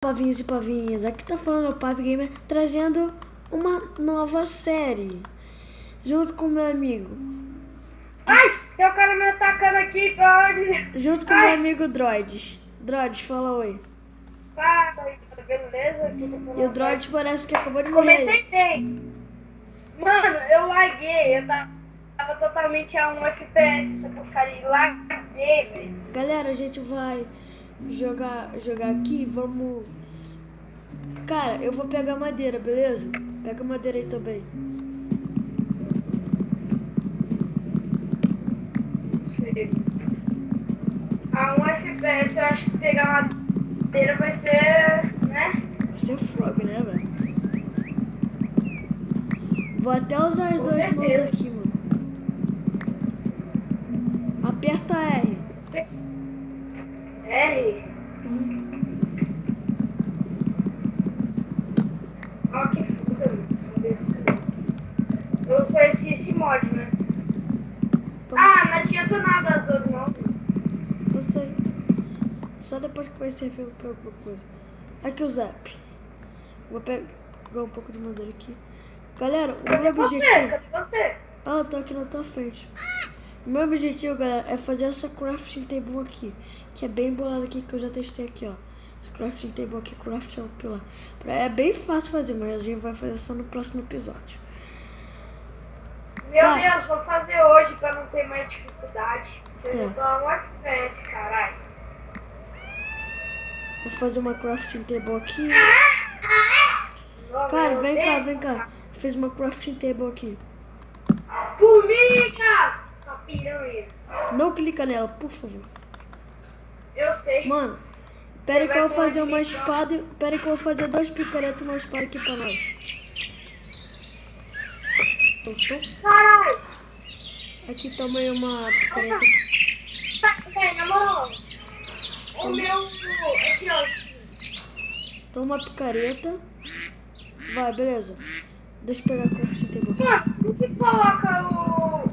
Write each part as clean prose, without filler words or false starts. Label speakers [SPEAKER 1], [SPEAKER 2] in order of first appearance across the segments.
[SPEAKER 1] Pavinhos e pavinhas, aqui tá falando o Pav Gamer, trazendo uma nova série, junto com meu amigo.
[SPEAKER 2] Ai, tem um cara me atacando aqui, pelo amor de Deus.
[SPEAKER 1] Junto com meu amigo Droids. Droids, fala oi.
[SPEAKER 2] Fala, beleza? Aqui tá falando
[SPEAKER 1] E o Droids parece que acabou de morrer.
[SPEAKER 2] Comecei bem. Mano, eu laguei, eu tava totalmente a 1 FPS, essa porcaria, laguei, velho.
[SPEAKER 1] Galera, a gente vai jogar aqui, vamos... Cara, eu vou pegar madeira, beleza? Pega madeira aí também.
[SPEAKER 2] A 1 FPS, eu acho que pegar madeira vai ser, né?
[SPEAKER 1] Vai ser frog, né, velho? Vou até usar as duas mãos aqui, mano. Aperta R.
[SPEAKER 2] R? Ó, que foda, mano. Sabia disso não. Eu conheci esse mod, né? Ah, não adianta nada as duas mãos.
[SPEAKER 1] Eu sei. Só depois que vai servir pra alguma coisa. Aqui o Zap. Vou pegar um pouco de madeira aqui. Galera, o meu objetivo...
[SPEAKER 2] Cadê você?
[SPEAKER 1] Ah, eu tô aqui na tua frente. O meu objetivo, galera, é fazer essa crafting table aqui. Que é bem bolado aqui, que eu já testei aqui, ó. Esse crafting table aqui, craft up lá. É bem fácil fazer, mas a gente vai fazer só no próximo episódio.
[SPEAKER 2] Meu Deus, vou fazer hoje pra não ter mais dificuldade. Eu já tô a 1 FPS, caralho.
[SPEAKER 1] Vou fazer uma crafting table aqui.
[SPEAKER 2] Não,
[SPEAKER 1] Cara, vem cá. Fiz uma crafting table aqui.
[SPEAKER 2] Formiga! Sua piranha.
[SPEAKER 1] Não clica nela, por favor.
[SPEAKER 2] Eu sei.
[SPEAKER 1] Mano, pera que eu vou fazer uma espada. Pera que eu vou fazer 2 picaretas e uma espada aqui pra nós.
[SPEAKER 2] Caralho!
[SPEAKER 1] Aqui também uma picareta.
[SPEAKER 2] Tá, na mão. O meu... Aqui, ó.
[SPEAKER 1] Toma uma picareta. Vai, beleza. Deixa eu pegar a crafting table aqui.
[SPEAKER 2] Mano, por que coloca o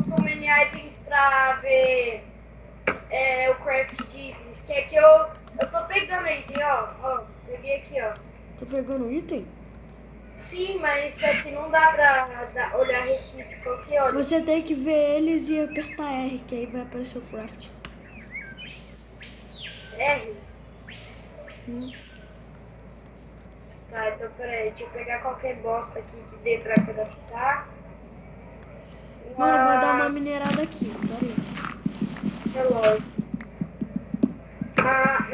[SPEAKER 2] Too Many Items pra ver o craft de itens? Que é que eu tô pegando item, ó. Peguei aqui, ó.
[SPEAKER 1] Tô pegando item?
[SPEAKER 2] Sim, mas isso aqui não dá pra olhar recíproco aqui, olha.
[SPEAKER 1] Você tem que ver eles e apertar R, que aí vai aparecer o craft.
[SPEAKER 2] R? Tá, então peraí, deixa eu pegar qualquer bosta aqui que dê pra craftar.
[SPEAKER 1] Mano, vai dar uma minerada aqui, peraí.
[SPEAKER 2] Relógio.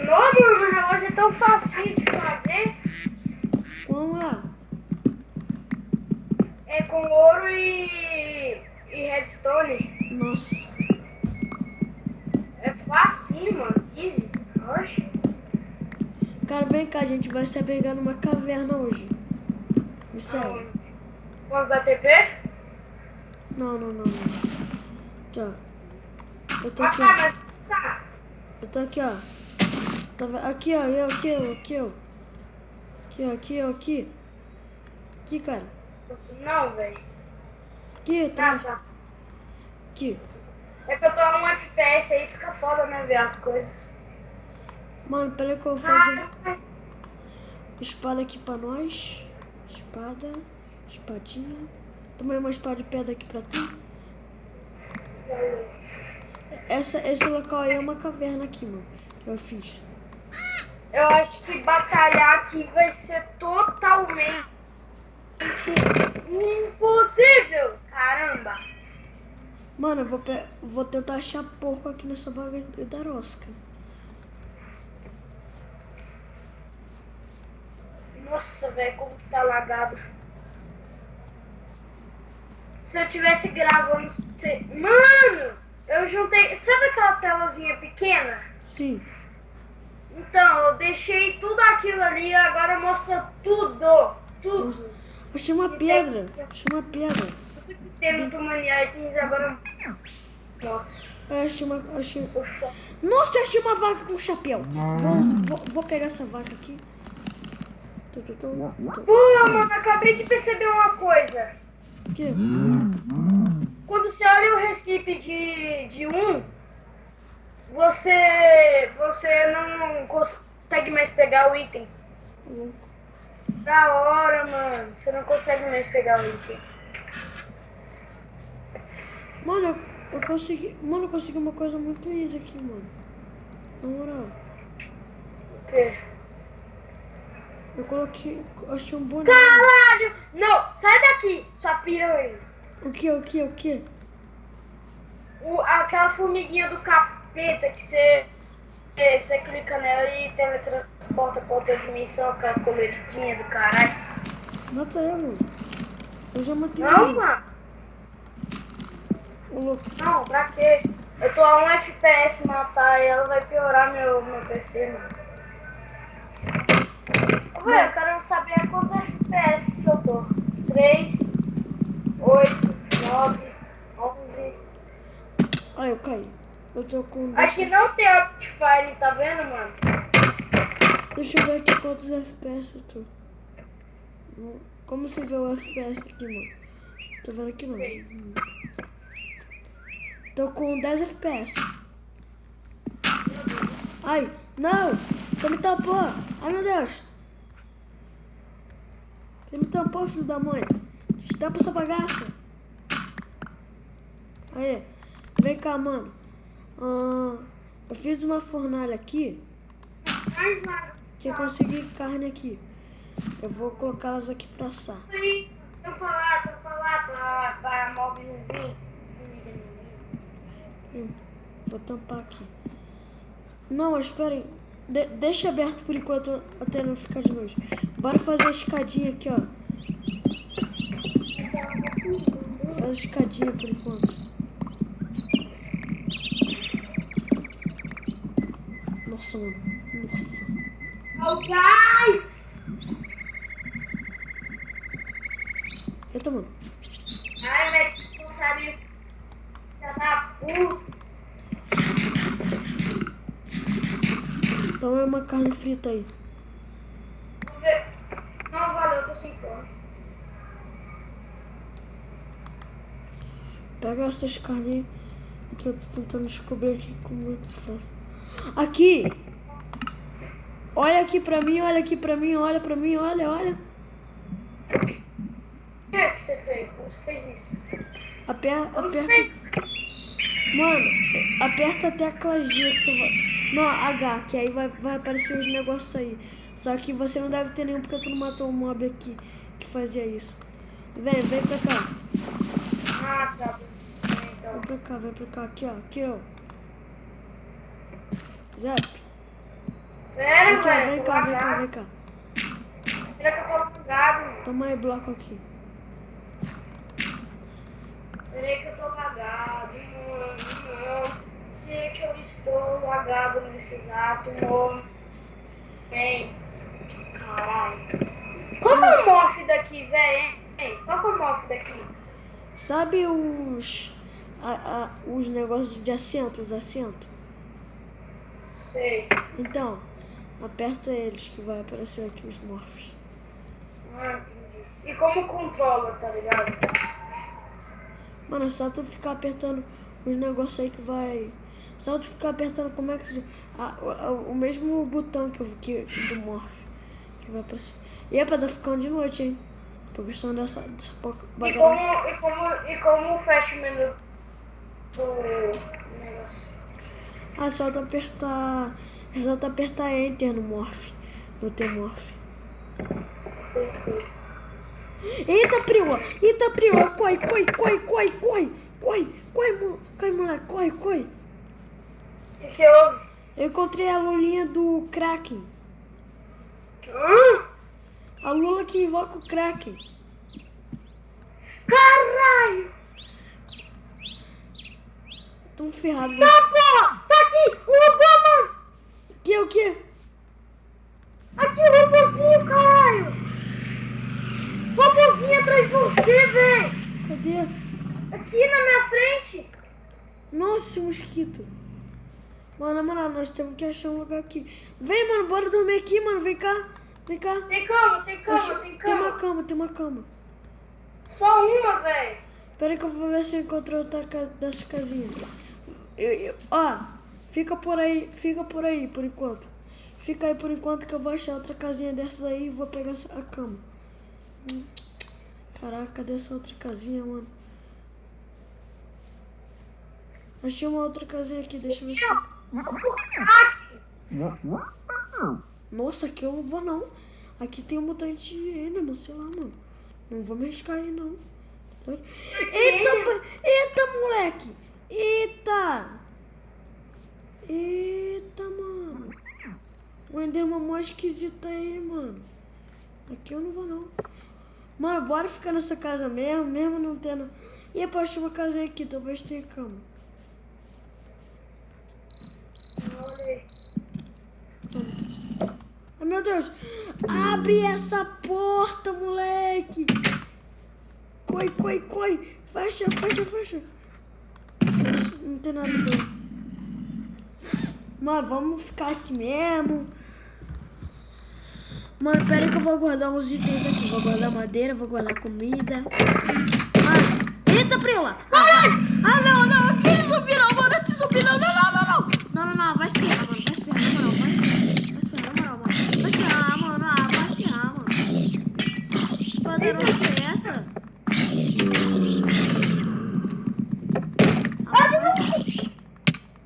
[SPEAKER 2] Não, mano, o relógio é tão fácil de fazer.
[SPEAKER 1] Vamos lá.
[SPEAKER 2] É com ouro e redstone.
[SPEAKER 1] Nossa.
[SPEAKER 2] É fácil, mano. Easy. Oxe.
[SPEAKER 1] Cara, vem cá, a gente vai se abrigar numa caverna hoje. Me segue.
[SPEAKER 2] Posso dar TP?
[SPEAKER 1] Não. Aqui, ó. Eu tô aqui, ó.
[SPEAKER 2] Mas tá.
[SPEAKER 1] Eu tô aqui, ó. Aqui, ó. Aqui. Aqui, cara.
[SPEAKER 2] Não, velho.
[SPEAKER 1] Aqui,
[SPEAKER 2] Tá.
[SPEAKER 1] Aqui.
[SPEAKER 2] É que eu tô a 1 FPS aí, fica foda, né, ver as coisas.
[SPEAKER 1] Mano, peraí que eu vou fazer espada aqui pra nós. Espadinha. Tomei uma espada de pedra aqui pra tu. Esse local aí é uma caverna aqui, mano. Que eu fiz.
[SPEAKER 2] Eu acho que batalhar aqui vai ser totalmente impossível. Caramba.
[SPEAKER 1] Mano, eu vou tentar achar porco aqui nessa bagulho da rosca.
[SPEAKER 2] Nossa, velho, como que tá lagado. Se eu tivesse gravando... Mano, eu juntei... Sabe aquela telazinha pequena?
[SPEAKER 1] Sim.
[SPEAKER 2] Então, eu deixei tudo aquilo ali e agora mostra tudo. Tudo.
[SPEAKER 1] Achei uma pedra.
[SPEAKER 2] Tudo que tem no Too Many Items agora mostra.
[SPEAKER 1] Achei... Nossa, eu achei uma vaca com chapéu. Vou pegar essa vaca aqui.
[SPEAKER 2] Pô, mano, acabei de perceber uma coisa.
[SPEAKER 1] O quê?
[SPEAKER 2] Quando você olha o recipe de 1, você não consegue mais pegar o item.
[SPEAKER 1] louco.
[SPEAKER 2] Da hora, mano. Você não consegue mais pegar o item.
[SPEAKER 1] Mano, eu consegui. Mano, eu consegui uma coisa muito easy aqui, mano. Na moral.
[SPEAKER 2] O quê?
[SPEAKER 1] Eu coloquei. Achei um boneco.
[SPEAKER 2] Caralho! Não, sai daqui, sua piranha.
[SPEAKER 1] O que? O que? O que?
[SPEAKER 2] Aquela formiguinha do capeta que você clica nela e teletransporta pra outra dimensão, aquela coloridinha do caralho.
[SPEAKER 1] Mata ela, mano. Eu já matei
[SPEAKER 2] Não,
[SPEAKER 1] ele.
[SPEAKER 2] mano.
[SPEAKER 1] Ô, louco.
[SPEAKER 2] Não, pra quê? Eu tô a 1 FPS matar e ela vai piorar meu PC, mano. Velho, eu quero saber a quantos FPS que eu tô. 3, 8, 9, 11.
[SPEAKER 1] Ai, eu caí. Eu tô com.
[SPEAKER 2] Aqui não tem Optifine, tá vendo, mano?
[SPEAKER 1] Deixa eu ver aqui quantos FPS eu tô. Como você vê o FPS aqui, mano? Tô vendo aqui não. Tô com 10 FPS. Ai, não! Você me tampou! Ai, meu Deus! Você me tampou, filho da mãe! Estampa essa bagaça! Aí, vem cá, mano. Eu fiz uma fornalha aqui.
[SPEAKER 2] Mais nada.
[SPEAKER 1] Que eu consegui carne aqui. Eu vou colocá-las aqui pra assar.
[SPEAKER 2] Tô falar pra mob não vir.
[SPEAKER 1] Vou tampar aqui. Não, mas espera aí. Deixa aberto por enquanto até não ficar de noite. Bora fazer a escadinha aqui, ó. Faz a escadinha por enquanto. Nossa, mano. Nossa.
[SPEAKER 2] Oh, guys!
[SPEAKER 1] Eita, mano.
[SPEAKER 2] Ai, velho, que não sabe. Já tá puto.
[SPEAKER 1] Então é uma carne frita aí.
[SPEAKER 2] Vamos ver. Não, valeu, eu tô sem fome.
[SPEAKER 1] Pega essas carnes aí. Que eu tô tentando descobrir aqui como é que se faz. Aqui! Olha aqui pra mim, olha aqui pra mim, olha pra mim, olha, olha.
[SPEAKER 2] O que você fez? Como você fez isso? Como você
[SPEAKER 1] Aperta.
[SPEAKER 2] fez isso?
[SPEAKER 1] Mano, aperta a tecla G que tu vai. Não, H, que aí vai aparecer os negócios aí. Só que você não deve ter nenhum porque tu não matou um mob aqui que fazia isso. Vem pra cá.
[SPEAKER 2] Ah, tá. Então.
[SPEAKER 1] Vem pra cá, aqui ó. Zap.
[SPEAKER 2] Pera,
[SPEAKER 1] Aqui, ó,
[SPEAKER 2] velho,
[SPEAKER 1] vem
[SPEAKER 2] tô
[SPEAKER 1] cá.
[SPEAKER 2] lagado. Pera que eu tô lagado, mano.
[SPEAKER 1] Toma aí bloco aqui.
[SPEAKER 2] Peraí que eu tô lagado, mano. Não. Sei que eu estou lagado nesse exato momento. Vem. Caralho. Qual que é o morph daqui, velho? Qual que é o morph daqui?
[SPEAKER 1] Sabe os negócios de assento, os assentos?
[SPEAKER 2] Sei.
[SPEAKER 1] Então, aperta eles que vai aparecer aqui os morphs.
[SPEAKER 2] Ah, entendi. E como controla, tá ligado?
[SPEAKER 1] Mano, é só tu ficar apertando os negócios aí que vai. Só tu ficar apertando como é que se. O mesmo botão que do morph. Que vai aparecer. E é pra tá ficando de noite, hein? Por questão dessa bagagem.
[SPEAKER 2] E como fecha o menu do negócio?
[SPEAKER 1] Ah, só tu apertar. É só tu apertar Enter no morph. No teu morph.
[SPEAKER 2] Apertei.
[SPEAKER 1] Eita, prima! Corre, moleque, corre.
[SPEAKER 2] O que houve?
[SPEAKER 1] Eu encontrei a lulinha do Kraken.
[SPEAKER 2] Hã?
[SPEAKER 1] A lula que invoca o Kraken.
[SPEAKER 2] Caralho!
[SPEAKER 1] Tão ferrado.
[SPEAKER 2] Tá, porra! Tá aqui! O robô, mano!
[SPEAKER 1] O quê?
[SPEAKER 2] Aqui o robôzinho, caralho! Robôzinho atrás de você, velho!
[SPEAKER 1] Cadê?
[SPEAKER 2] Aqui na minha frente!
[SPEAKER 1] Nossa, mosquito. Mano, na moral, nós temos que achar um lugar aqui. Vem, mano, bora dormir aqui, mano. Vem cá.
[SPEAKER 2] Tem cama, tem
[SPEAKER 1] uma cama.
[SPEAKER 2] Só uma, velho.
[SPEAKER 1] Espera aí que eu vou ver se eu encontro outra dessa casinha. Ó, fica por aí por enquanto. Fica aí por enquanto que eu vou achar outra casinha dessas aí e vou pegar a cama. Caraca, cadê essa outra casinha, mano? Achei uma outra casinha aqui, deixa eu ver se... Nossa, aqui eu não vou não. Aqui tem um mutante Enderman, sei lá, mano. Não vou me arriscar aí, não. Eita, moleque! Eita! Eita, mano. O Enderman mó esquisito aí, mano. Aqui eu não vou, não. Mano, bora ficar nessa casa mesmo não tendo... Ih, eu achei uma casinha aqui, talvez tenha cama. Ai, meu Deus. Abre essa porta, moleque. Coi. Fecha. Não tem nada não. Mano, vamos ficar aqui mesmo. Mano, pera aí que eu vou guardar uns itens aqui. Vou guardar madeira, vou guardar comida. Eita, Prila. Não. Que zumbi não, mano. Esse zumbi não. Não. Vai se ferrar, mano. Vai se ferrar, na moral. Vai se ferrar, mano. Vai se ferrar, mano. Que poderosa que é essa?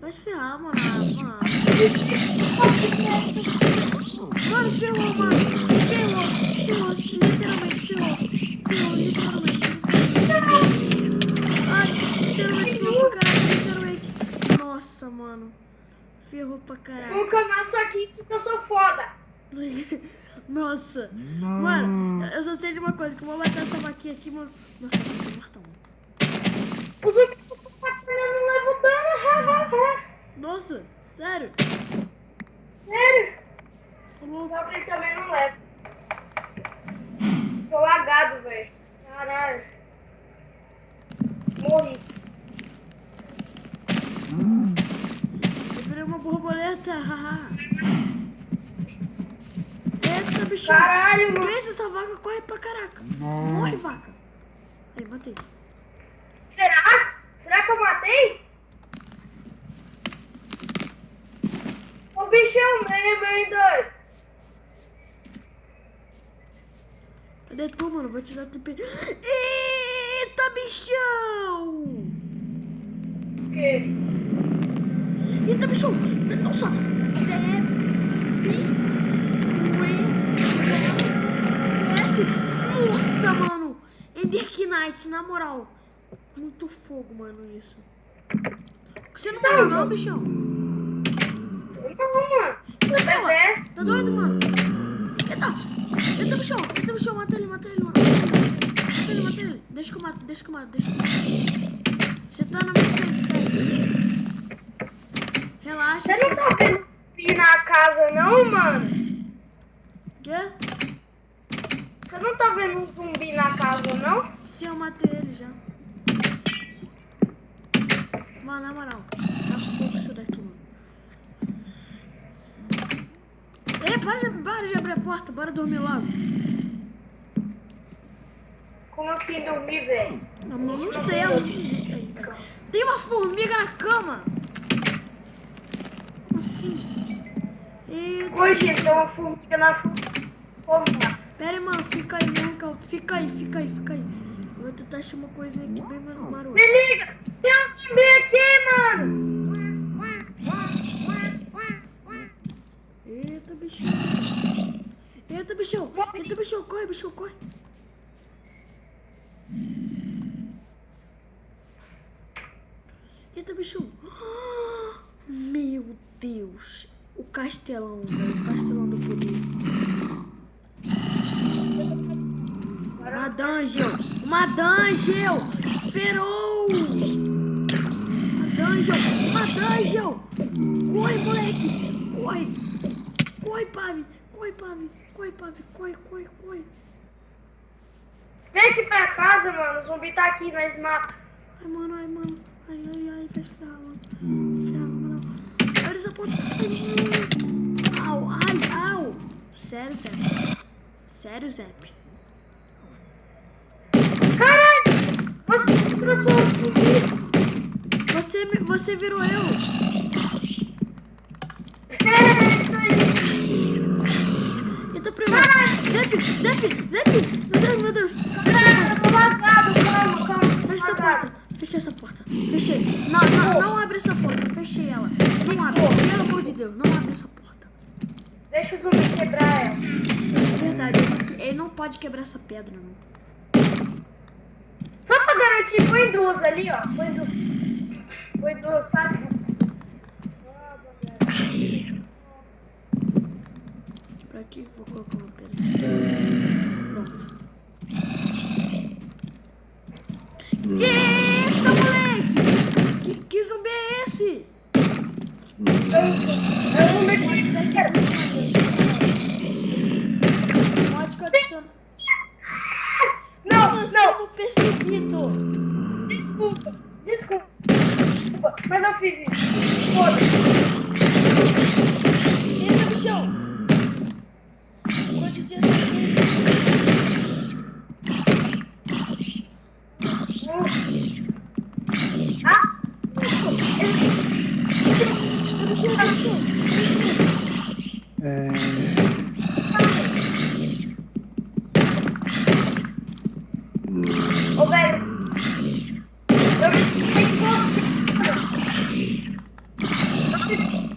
[SPEAKER 1] Vai se ferrar, mano. Mano, ferrou, mano. Ferrou. Literalmente ferrou. Literalmente ferrou pra caralho. Literalmente. Nossa, mano. Ferrou pra caralho.
[SPEAKER 2] Vou camar isso aqui porque eu sou foda.
[SPEAKER 1] Nossa. Mano, eu só sei de uma coisa. Que eu vou matar essa vaquinha aqui, mano. Nossa, eu vou matar um.
[SPEAKER 2] Os outros não levam dano.
[SPEAKER 1] Nossa, sério?
[SPEAKER 2] Só que ele também não leva. Tô lagado, velho. Caralho. Morri.
[SPEAKER 1] Eu virei uma borboleta, haha. Eita, bichão.
[SPEAKER 2] Caralho, mano.
[SPEAKER 1] Pensa, essa vaca corre pra caraca. Morre, vaca. Aí, matei.
[SPEAKER 2] Será? Será que eu matei? O bichão mesmo, hein, doido?
[SPEAKER 1] Cadê tu, mano? Vou te dar TP. Eita, bichão!
[SPEAKER 2] O quê?
[SPEAKER 1] Eita, bichão! Nossa! Nossa, mano! Ender Knight, na moral. Muito fogo, mano, isso. Você não morreu não, bichão?
[SPEAKER 2] Não, mano. Obedece.
[SPEAKER 1] Tá doido, mano? Eita, bichão. Mata ele. Deixa que eu mato. Você tá na minha frente. Relaxa.
[SPEAKER 2] Você não tá vendo zumbi na casa, não, mano?
[SPEAKER 1] Quê?
[SPEAKER 2] Você não tá vendo um zumbi na casa, não?
[SPEAKER 1] Se eu matei ele já. Mano, na moral. Tá fogo isso daqui, mano. Ei, para de abrir a porta. Bora dormir logo.
[SPEAKER 2] Como assim dormir, velho?
[SPEAKER 1] Não sei. Tem uma formiga na cama. Como assim? Eita.
[SPEAKER 2] Hoje tem uma formiga na formiga.
[SPEAKER 1] Pera aí, mano. Fica aí, não. Fica aí. Eu vou tentar achar uma coisinha aqui bem marota.
[SPEAKER 2] Se liga! Tem um zumbi aqui, mano!
[SPEAKER 1] Eita, bichão. Corre. Eita, bichão. Meu Deus. O castelão, velho. O castelão do poder. Uma dungeon. Ferou. Uma dungeon. Corre, moleque. Corre, Pave. Corre.
[SPEAKER 2] Vem aqui pra casa, mano. O zumbi tá aqui, nós mata.
[SPEAKER 1] Ai, mano. Ai, vai se ferrar, mano. Abre essa porta. Au. Sério, Zep.
[SPEAKER 2] Caralho! Você transformou o zumbi.
[SPEAKER 1] Você virou eu.
[SPEAKER 2] Isso aí.
[SPEAKER 1] Eita, primo. Zep. Meu Deus.
[SPEAKER 2] Caralho, eu tô lagado, calma.
[SPEAKER 1] Fecha essa
[SPEAKER 2] Lagado.
[SPEAKER 1] porta. Fechei essa porta. Fechei. Não abre essa porta. Fechei ela. Não abre. Pelo amor de Deus, não abre essa porta.
[SPEAKER 2] Deixa o zumbi quebrar ela.
[SPEAKER 1] É verdade, ele não pode quebrar essa pedra, não.
[SPEAKER 2] Só pra garantir, põe duas ali, ó. Põe duas, sabe?
[SPEAKER 1] Pra aqui, vou colocar uma pedra. Pronto. Eita, moleque! Que zumbi é esse?
[SPEAKER 2] Eu vou meter aqui.
[SPEAKER 1] Pode adicionar.
[SPEAKER 2] Não.
[SPEAKER 1] Estamos perseguidos.
[SPEAKER 2] Desculpa. Mas eu fiz isso. Foda-se.
[SPEAKER 1] Eita, bichão! Quanto dia
[SPEAKER 2] Ô, velho. Eu tenho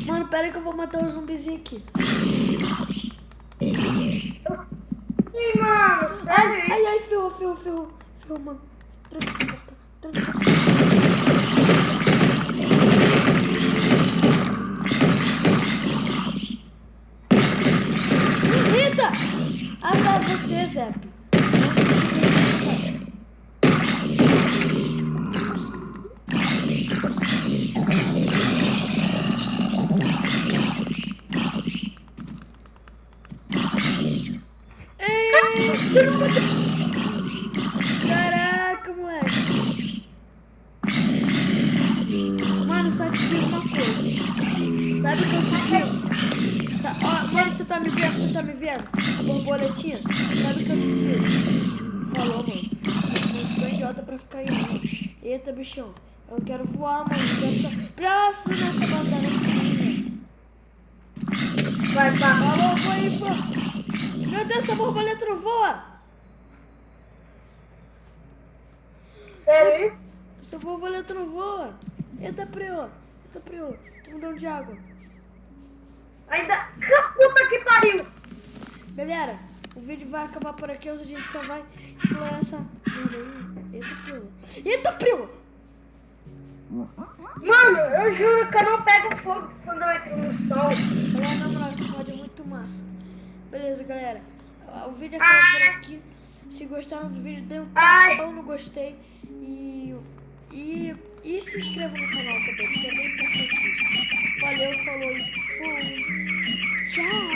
[SPEAKER 1] Mano, pera aí que eu vou matar o zumbizinho aqui.
[SPEAKER 2] Ih, mano, sério?
[SPEAKER 1] Ai, ferrou, mano. Tranca essa porta. Tranca essa porta. Eita! Ah, tá, você, Zé. Caraca, moleque. Mano, só te digo uma coisa. Sabe o que eu te digo? Ó, mano, você tá me vendo? A borboletinha? Sabe o que eu te digo? Falou, mano. Eu sou idiota pra ficar aí, mano. Eita, bichão. Eu quero voar, mano. Eu quero ficar próximo nessa bandana aqui.
[SPEAKER 2] Vai.
[SPEAKER 1] Falou, foi. Meu Deus, essa borboleta não voa.
[SPEAKER 2] Sério isso?
[SPEAKER 1] Essa borboleta não voa. Eita, preo. Tô mudando de água.
[SPEAKER 2] Ainda. Puta que pariu!
[SPEAKER 1] Galera, o vídeo vai acabar por aqui. Hoje a gente só vai explorar essa... Eita, preo.
[SPEAKER 2] Mano, eu juro que eu não pego fogo quando eu entro no sol.
[SPEAKER 1] Galera, na moral, esse mod é muito massa. Beleza, galera. O vídeo acaba por aqui. Se gostaram do vídeo, dê um tapão no gostei. E se inscreva no canal também, porque é bem importante isso. Valeu, falou e fui. Tchau.